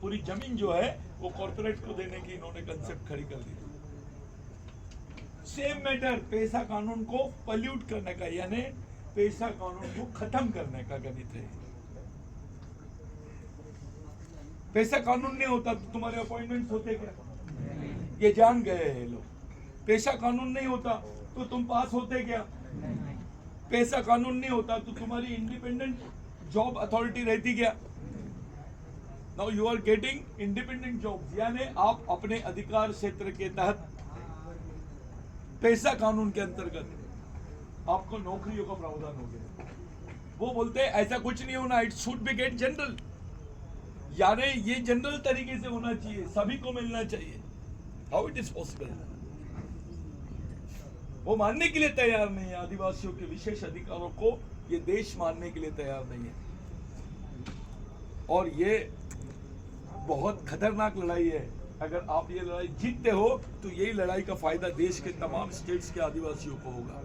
पूरी जमीन जो है वो कॉर्पोरेट को देने की इन्होंने कंसेप्ट खड़ी कर दी। सेम मैटर पैसा कानून को पल्यूट करने का, यानी पैसा कानून को खत्म करने का गणित है। पैसा कानून नहीं होता तो तुम्हारे अपॉइंटमेंट्स होते क्या? ये जान गए हैं लोग। पैसा कानून नहीं होता तो तुम पास होते क्या? पैसा कानून नहीं होता तो तुम्हारी इंडिपेंडेंट जॉब अथॉरिटी रहती क्या? Now you are getting independent job, यानी आप अपने अधिकार क्षेत्र के तहत पैसा कानून के अंतर्गत आपको नौकरियों का प्रावधान हो गया। वो बोलते हैं ऐसा कुछ नहीं होना, it should be get general, यानी ये जनरल तरीके से होना चाहिए, सभी को मिलना चाहिए। How it is possible? वो मानने के लिए तैयार नहीं है। आदिवासियों के विशेष अधिकारों को ये देश मानने के लिए तैयार नहीं है, और ये बहुत खतरनाक लड़ाई है। अगर आप ये लड़ाई जीतते हो तो यही लड़ाई का फायदा देश के तमाम स्टेट्स के आदिवासियों को होगा।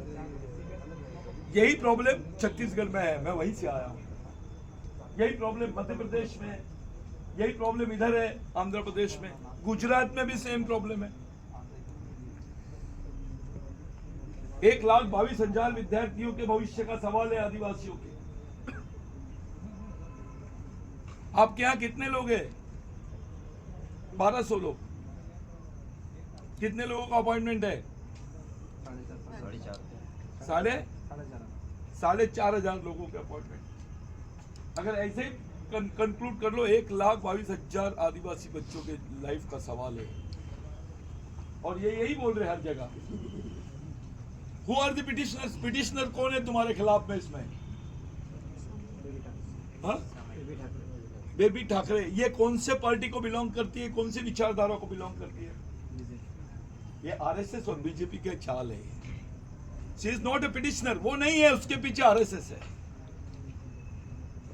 यही प्रॉब्लम छत्तीसगढ़ में है, मैं वहीं से आया हूं। यही प्रॉब्लम मध्य प्रदेश में है, यही प्रॉब्लम इधर है आंध्र प्रदेश में, गुजरात में भी सेम प्रॉब्लम है। 1,22,000 विद्यार्थियों के भविष्य का सवाल है आदिवासियों के। आपके यहाँ कितने लोग हैं? 1200 लोग। कितने लोगों का अपॉइंटमेंट है? 4,500 लोगों के अपॉइंटमेंट। अगर ऐसे कंक्लूड कर लो, 1,22,000 आदिवासी बच्चों के लाइफ का सवाल है, और ये यही बोल रहे हर जगह। Who are the petitioners? Petitioner कौन है तुम्हारे खिलाफ में इसमें? हाँ? बेबी ठाकरे। ये कौन से पार्टी को बिलोंग करती है, कौन सी विचारधारा को बिलोंग करती है? ये आरएसएस और बीजेपी के चाल है। She is not a petitioner, वो नहीं है, उसके पीछे आरएसएस है,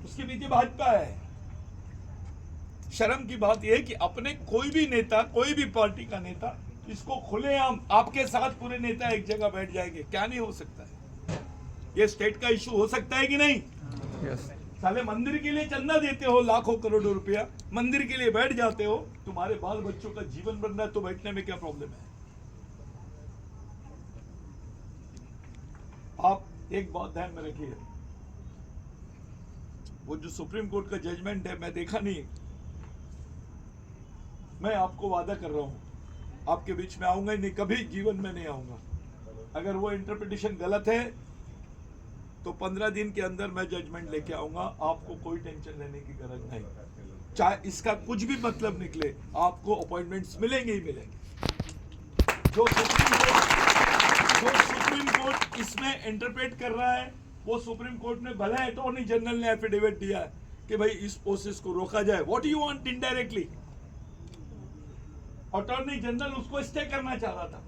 उसके पीछे भाजपा है। शर्म की बात यह है कि अपने कोई भी नेता, कोई भी पार्टी का नेता, इसको खुलेआम आपके साथ पूरे नेता एक जगह बैठ जाएंगे, क्या नहीं हो सकता है? ये स्टेट का इशू हो सकता है कि नहीं? yes. साले मंदिर के लिए चंदा देते हो लाखों करोड़ों रुपया, मंदिर के लिए बैठ जाते हो, तुम्हारे बाल बच्चों का जीवन बन रहा है तो बैठने में क्या प्रॉब्लम है? आप एक बात ध्यान में रखिए, वो जो सुप्रीम कोर्ट का जजमेंट है, मैं देखा नहीं, मैं आपको वादा कर रहा हूं आपके बीच में आऊंगा ही नहीं, कभी जीवन में नहीं आऊंगा। अगर वो इंटरप्रिटेशन गलत है तो 15 दिन के अंदर मैं जजमेंट लेके आऊंगा, आपको कोई टेंशन लेने की जरूरत नहीं। चाहे इसका कुछ भी मतलब निकले, आपको अपॉइंटमेंट्स मिलेंगे ही मिलेंगे। जो सुप्रीम कोर्ट इसमें इंटरप्रेट कर रहा है, वो सुप्रीम कोर्ट ने भले अटॉर्नी जनरल ने एफिडेविट दिया है कि भाई इस प्रोसेस को रोका जाए। What you want indirectly? Attorney general उसको स्टे करना चाह रहा था,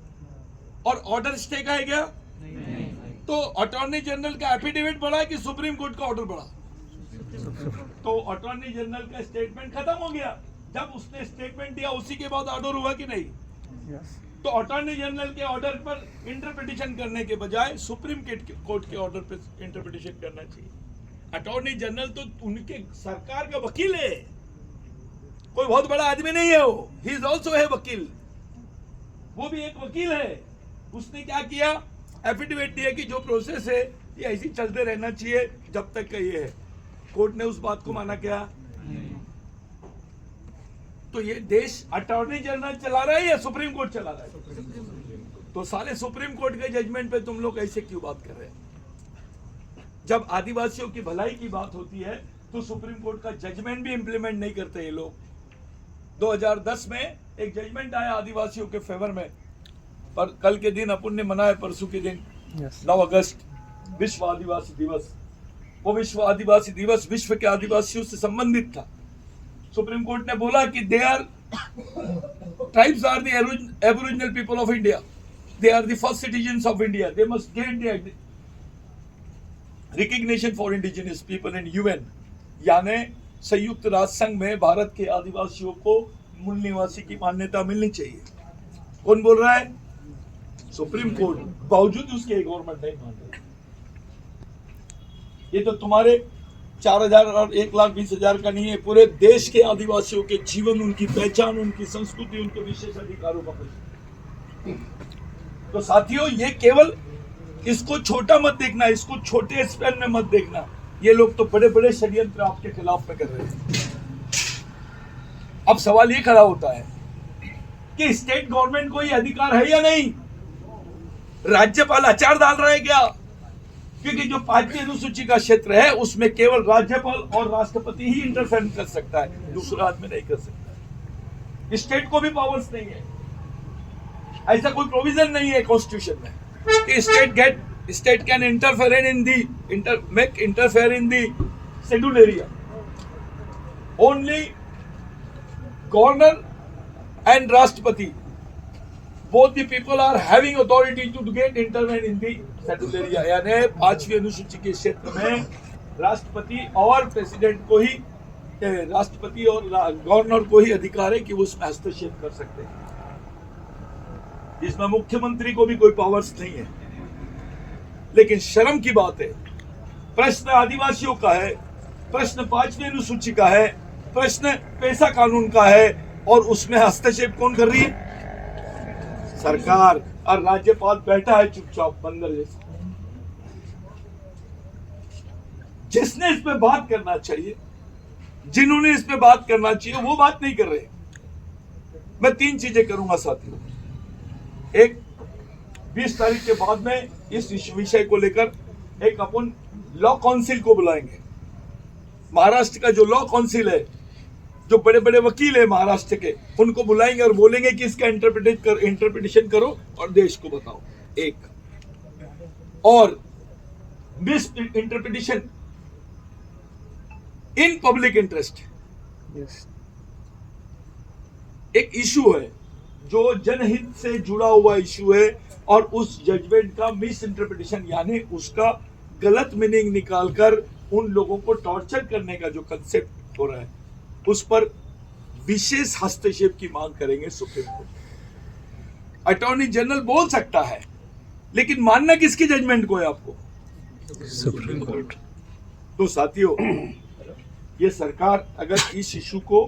और ऑर्डर स्टे का है क्या? नहीं। तो अटॉर्नी जनरल का एफिडेविट बढ़ा कि सुप्रीम कोर्ट का ऑर्डर बढ़ा? तो अटॉर्नी जनरल का स्टेटमेंट खत्म हो गया। जब उसने स्टेटमेंट दिया उसी के बाद ऑर्डर हुआ कि नहीं? yes. तो अटॉर्नी जनरल के ऑर्डर पर इंटरप्रिटेशन करने के बजाय सुप्रीम कोर्ट के ऑर्डर पर इंटरप्रिटेशन करना चाहिए। अटॉर्नी जनरल तो उनके सरकार का वकील है, कोई बहुत बड़ा आदमी नहीं है वो। ही इज ऑल्सो है वकील, वो भी एक वकील है। उसने क्या किया? एफिडेविट दिया कि जो प्रोसेस है ये ऐसी चलते रहना चाहिए जब तक का ये है। कोर्ट ने उस बात को माना क्या? तो ये देश अटॉर्नी जनरल चला रहा है या सुप्रीम कोर्ट चला रहा है? तो साले सुप्रीम कोर्ट के जजमेंट पे तुम लोग ऐसे क्यों बात कर रहे हैं? जब आदिवासियों की भलाई की बात होती है तो सुप्रीम कोर्ट का जजमेंट भी इंप्लीमेंट नहीं करते ये लोग। 2010 में एक जजमेंट आया आदिवासियों के फेवर में, पर कल के दिन अपन ने मनाया, परसों के दिन 9 अगस्त विश्व आदिवासी दिवस। वो विश्व आदिवासी दिवस विश्व के आदिवासियों से संबंधित था। सुप्रीम कोर्ट ने बोला कि tribes are the aboriginal people of India, they are the first citizens of India, they must get the recognition for indigenous people in UN, यानी संयुक्त राष्ट्र संघ में भारत के आदिवासियों को मूल निवासी की मान्यता मिलनी चाहिए। कौन बोल रहा है? Supreme court. बावजूद उसके गवर्नमेंट नहीं मान रही। ये तो तुम्हारे 4,000 और 1,20,000 का नहीं है, पूरे देश के आदिवासियों के जीवन, उनकी पहचान, उनकी संस्कृति, उनके विशेष अधिकारों का प्रश्न। तो साथियों, ये केवल इसको छोटा मत देखना, इसको छोटे स्पैन में मत देखना। ये लोग तो बड़े बड़े षड्यंत्र आपके खिलाफ में कर रहे हैं। अब सवाल ये खड़ा होता है कि स्टेट गवर्नमेंट को ये अधिकार है या नहीं? राज्यपाल अचार डाल रहा है क्या? क्योंकि जो 5वीं अनुसूची का क्षेत्र है उसमें केवल राज्यपाल और राष्ट्रपति ही इंटरफेयर कर सकता है, दूसरा आदमी नहीं कर सकता। स्टेट को भी पावर्स नहीं है, ऐसा कोई प्रोविजन नहीं है कॉन्स्टिट्यूशन में कि state can interfere in the make interfere in the schedule area. Only governor and राष्ट्रपति, both the people are having authority to get intervene in the settled area। यानी 5वीं अनुसूची के क्षेत्र में राष्ट्रपति और प्रेसिडेंट को ही, राष्ट्रपति और गवर्नर को ही अधिकार है कि वो उसमें हस्तक्षेप कर सकते हैं। इसमें मुख्यमंत्री को भी कोई पावर्स नहीं है। लेकिन शर्म की बात है, प्रश्न आदिवासियों का है, प्रश्न 5वीं अनुसूची का है, प्रश्न पेशा कानून का है, और उसमें हस्तक्षेप कौन कर रही है? सरकार। और राज्यपाल बैठा है चुपचाप बंदर जैसा। जिसने इस पे बात करना चाहिए, जिन्होंने इस पे बात करना चाहिए, वो बात नहीं कर रहे। मैं 3 चीजें करूंगा साथियों। एक, 20 तारीख के बाद में इस विषय को लेकर एक अपन लॉ काउंसिल को बुलाएंगे। महाराष्ट्र का जो लॉ काउंसिल है, जो बड़े बड़े वकील है महाराष्ट्र के, उनको बुलाएंगे और बोलेंगे कि इसका इंटरप्रिटेशन करो और देश को बताओ। एक, और miss interpretation in public interest एक इशू है जो जनहित से जुड़ा हुआ इशू है, और उस जजमेंट का मिस इंटरप्रिटेशन यानी उसका गलत मीनिंग निकालकर उन लोगों को टॉर्चर करने का जो कंसेप्ट हो रहा है, उस पर विशेष हस्तक्षेप की मांग करेंगे सुप्रीम कोर्ट। अटॉर्नी जनरल बोल सकता है, लेकिन मानना किसकी जजमेंट को है आपको? Supreme court. तो साथियों, ये सरकार अगर इस इशू को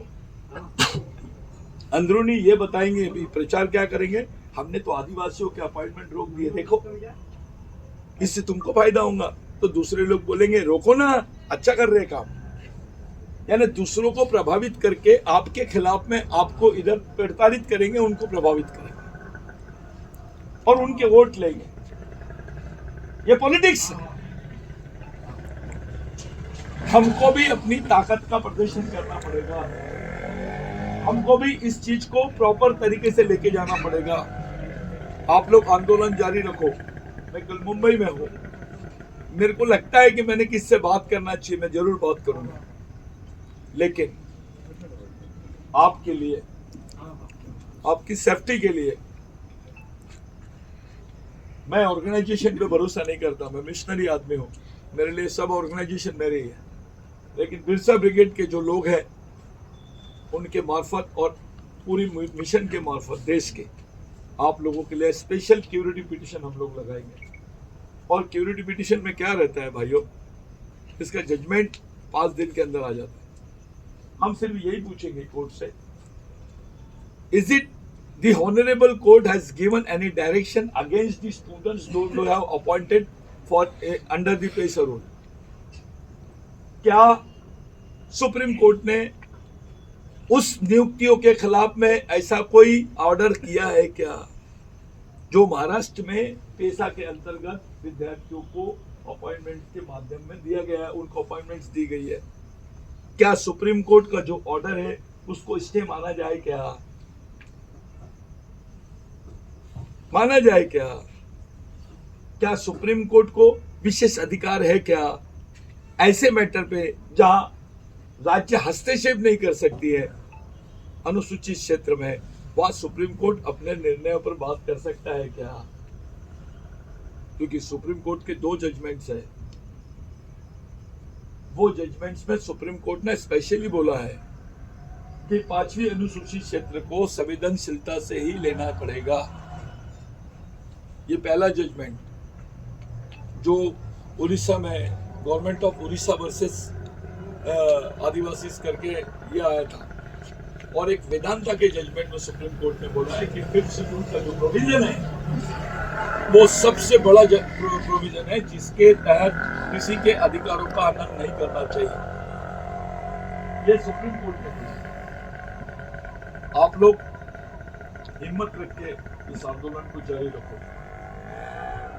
अंदरूनी ये बताएंगे, भी प्रचार क्या करेंगे, हमने तो आदिवासियों के अपॉइंटमेंट रोक दिए, देखो इससे तुमको फायदा होगा, तो दूसरे लोग बोलेंगे रोको ना, अच्छा कर रहे काम। यानी दूसरों को प्रभावित करके आपके खिलाफ में आपको इधर प्रताड़ित करेंगे, उनको प्रभावित करेंगे और उनके वोट लेंगे। ये पॉलिटिक्स है। हमको भी अपनी ताकत का प्रदर्शन करना पड़ेगा, हमको भी इस चीज को प्रॉपर तरीके से लेके जाना पड़ेगा। आप लोग आंदोलन जारी रखो। मैं कल मुंबई में हूं, मेरे को लगता है कि मैंने किससे बात करना चाहिए, मैं जरूर बात करूंगा, लेकिन आपके लिए, आपकी सेफ्टी के लिए मैं ऑर्गेनाइजेशन पे भरोसा नहीं करता। मैं मिशनरी आदमी हूं, मेरे लिए सब ऑर्गेनाइजेशन मेरे ही है, लेकिन बिरसा ब्रिगेड के जो लोग हैं उनके मार्फत और पूरी मिशन के मार्फत देश के आप लोगों के लिए स्पेशल क्यूरिटी पिटीशन हम लोग लगाएंगे। और क्यूरिटी पिटीशन में क्या रहता है भाइयों, इसका जजमेंट 5 दिन के अंदर आ जाता है। हम सिर्फ यही पूछेंगे कोर्ट से, is it the honourable court has given any direction against the students those who have appointed for under the पेशा रूल? क्या सुप्रीम कोर्ट ने उस नियुक्तियों के खिलाफ में ऐसा कोई ऑर्डर किया है क्या, जो महाराष्ट्र में पेशा के अंतर्गत विद्यार्थियों को अपॉइंटमेंट के माध्यम में दिया गया है, उनको अपॉइंटमेंट्स दी गई है? क्या सुप्रीम कोर्ट का जो ऑर्डर है उसको स्टे माना जाए क्या? माना जाए क्या? क्या सुप्रीम कोर्ट को विशेष अधिकार है क्या ऐसे मैटर पे जहां राज्य हस्तक्षेप नहीं कर सकती है अनुसूचित क्षेत्र में, वहां सुप्रीम कोर्ट अपने निर्णयों पर बात कर सकता है क्या? क्योंकि सुप्रीम कोर्ट के 2 जजमेंट्स है, वो जजमेंट्स में सुप्रीम कोर्ट ने स्पेशली बोला है कि 5वीं अनुसूचित क्षेत्र को संवेदनशीलता से ही लेना पड़ेगा। ये पहला जजमेंट जो उड़ीसा में गवर्नमेंट ऑफ उड़ीसा वर्सेस आदिवासी करके ये आया था, और एक वेदांता के जजमेंट में सुप्रीम कोर्ट ने बोला है कि 5th शेड्यूल का जो प्रोविजन है वो सबसे बड़ा प्रोविजन है, जिसके तहत किसी के अधिकारों का हनन नहीं करना चाहिए। ये सुप्रीम कोर्ट ने बोला। आप लोग हिम्मत रख के इस आंदोलन को जारी रखो।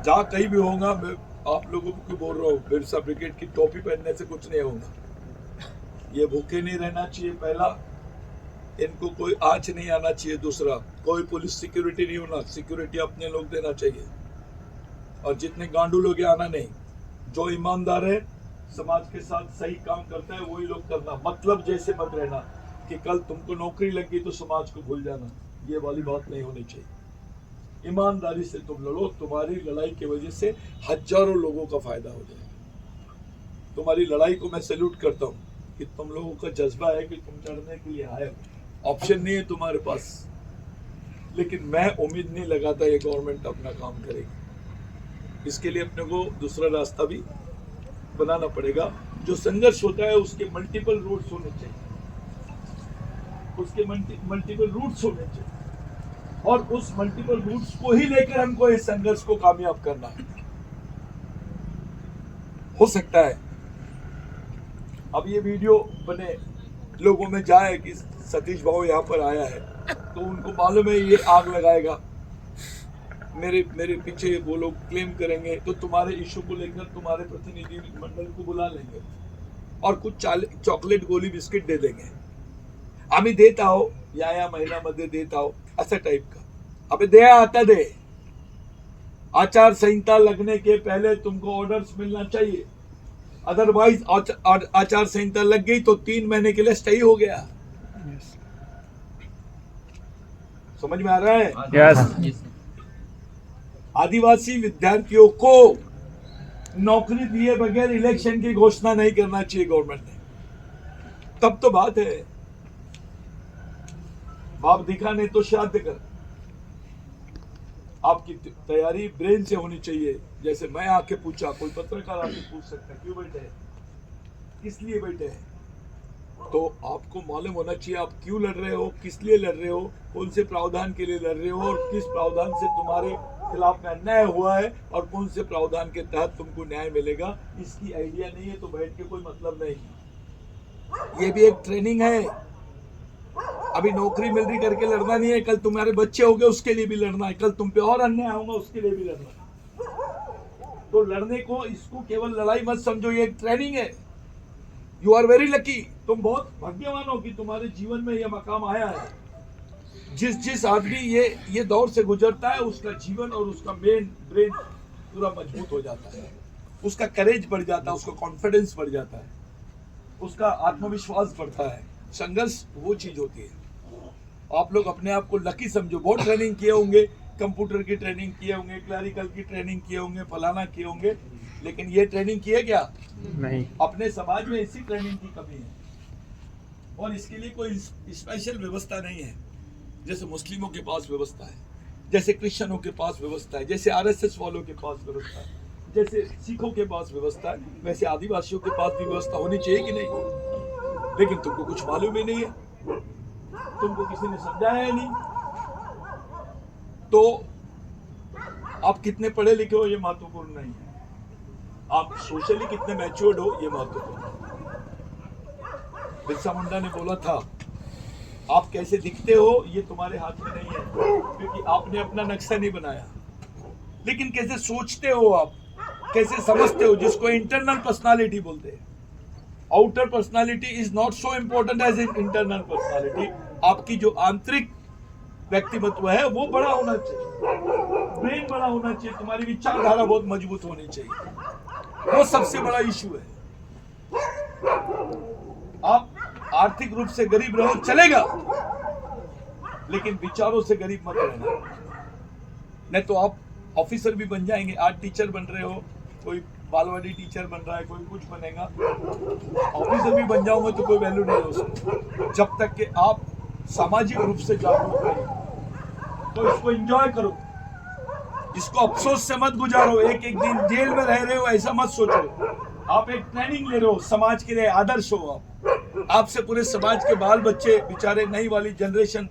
जहां कहीं भी होगा, मैं आप लोगों को बोल रहा हूँ, बिरसा ब्रिगेड की टोपी पहनने से कुछ नहीं होगा। ये भूखे नहीं रहना चाहिए, पहला। इनको कोई आँच नहीं आना चाहिए, दूसरा कोई पुलिस सिक्योरिटी नहीं होना, सिक्योरिटी अपने लोग देना चाहिए। और जितने गांडू लोग आना नहीं, जो ईमानदार है, समाज के साथ सही काम करता है, वही लोग करना। मतलब जैसे मत रहना कि कल तुमको नौकरी लग गई तो समाज को भूल जाना, ये वाली बात नहीं होनी चाहिए। ईमानदारी से तुम लड़ो, तुम्हारी लड़ाई की वजह से हजारों लोगों का फायदा हो जाएगा। तुम्हारी लड़ाई को मैं सैल्यूट करता हूँ कि तुम लोगों का जज्बा है कि तुम लड़ने के लिए आए हो, ऑप्शन नहीं है तुम्हारे पास। लेकिन मैं उम्मीद नहीं लगाता ये गवर्नमेंट अपना काम करेगी। इसके लिए अपने को दूसरा रास्ता भी बनाना पड़ेगा। जो संघर्ष होता है उसके मल्टीपल रूट्स होने चाहिए, उसके मल्टीपल रूट्स होने चाहिए, और उस मल्टीपल रूट्स को ही लेकर हमको इस संघर्ष को कामयाब करना है। हो सकता है अब ये वीडियो बने, लोगों में जाए कि सतीश भाऊ यहाँ पर आया है, तो उनको मालूम है ये आग लगाएगा, मेरे पीछे वो लोग क्लेम करेंगे, तो तुम्हारे इशू को लेकर तुम्हारे प्रतिनिधि मंडल को बुला लेंगे और कुछ चॉकलेट गोली बिस्किट दे देंगे। आम्ही देत आहो या महिन्यामध्ये देत आहो, असा टाइप का। अबे दे आता दे, आचार संहिता लगने के पहले तुमको ऑर्डर्स मिलना चाहिए। अदरवाइज आचार संहिता लग गई तो 3 महीने के लिए स्टे हो गया। समझ में आ रहा है? यस। आदिवासी विद्यार्थियों को नौकरी दिए बगैर इलेक्शन की घोषणा नहीं करना चाहिए गवर्नमेंट ने, तब तो बात है। बाप दिखा नहीं तो श्राद्ध कर। आपकी तैयारी ब्रेन से होनी चाहिए। जैसे मैं आके पूछा, कोई पत्रकार आके पूछ सकता है क्यों बैठे हैं, किस लिए बैठे हैं, तो आपको मालूम होना चाहिए आप क्यों लड़ रहे हो, किस लिए लड़ रहे हो, कौन से प्रावधान के लिए लड़ रहे हो, और किस प्रावधान से तुम्हारे खिलाफ में अन्याय हुआ है और कौन से प्रावधान के तहत तुमको न्याय मिलेगा। इसकी आइडिया नहीं है तो बैठ के कोई मतलब नहीं। ये भी एक ट्रेनिंग है। अभी नौकरी मिल रही करके लड़ना नहीं है, कल तुम्हारे बच्चे होंगे उसके लिए भी लड़ना है, कल तुम पे और अन्याय होगा उसके लिए भी लड़ना है। तो लड़ने को, इसको केवल लड़ाई मत समझो, ये एक ट्रेनिंग है। यू आर वेरी लकी, तुम बहुत भाग्यवान हो कि तुम्हारे जीवन में यह मकाम आया है। जिस आदमी ये दौर से गुजरता है, उसका जीवन और उसका ब्रेन पूरा मजबूत हो जाता है, उसका करेज बढ़ जाता है, उसका कॉन्फिडेंस बढ़ जाता है, उसका आत्मविश्वास बढ़ता है। संघर्ष वो चीज होती है। आप लोग अपने आप को लकी समझो। बहुत ट्रेनिंग किए होंगे, कंप्यूटर की ट्रेनिंग किए होंगे, क्लरिकल की ट्रेनिंग किए होंगे, फलाना किए होंगे, लेकिन ये ट्रेनिंग किए क्या? नहीं। अपने समाज में इसी ट्रेनिंग की कमी है, और इसके लिए कोई स्पेशल व्यवस्था नहीं है। जैसे मुस्लिमों के पास व्यवस्था है, जैसे क्रिश्चियनों के पास व्यवस्था है, जैसे आरएसएस वालों के पास व्यवस्था है, जैसे सिखों के पास व्यवस्था है, वैसे आदिवासियों के पास भी व्यवस्था होनी चाहिए कि नहीं? लेकिन तुमको कुछ मालूम ही नहीं है, तुमको किसी ने समझाया ही नहीं। तो आप कितने पढ़े लिखे हो ये महत्वपूर्ण नहीं है, आप सोशली कितने मैच्योर्ड हो ये महत्वपूर्ण है। बिरसा मुंडा ने बोला था, आप कैसे दिखते हो ये तुम्हारे हाथ में नहीं है, क्योंकि आपने अपना नक्शा नहीं बनाया, लेकिन कैसे सोचते हो आप, कैसे समझते हो, जिसको इंटरनल पर्सनालिटी बोलते हैं। Outer personality is not so important as internal personality. आपकी जो आंतरिक व्यक्तिमत्व है वो बड़ा होना चाहिए, ब्रेन बड़ा होना चाहिए, तुम्हारी विचारधारा बहुत मजबूत होनी चाहिए। वो सबसे बड़ा इशू है। आप आर्थिक रूप से गरीब रहो चलेगा, लेकिन विचारों से गरीब मत रहना, नहीं तो आप ऑफिसर भी बन जाएंगे। आज टीचर बन रहे हो, कोई बालवाड़ी टीचर बन रहा है, कोई कुछ बनेगा, ऑफिसर भी बन जाओगे तो कोई वैल्यू नहीं है उसको, जब तक कि आप सामाजिक रूप से जागरूक रहे। तो इसको एंजॉय करो, इसको अफसोस से मत गुजारो। एक दिन जेल में रह रहे हो ऐसा मत सोचो, आप एक ट्रेनिंग ले रहे हो, समाज के लिए आदर्श हो आप। आपसे पूरे समाज के बाल बच्चे बेचारे नई वाली जनरेशन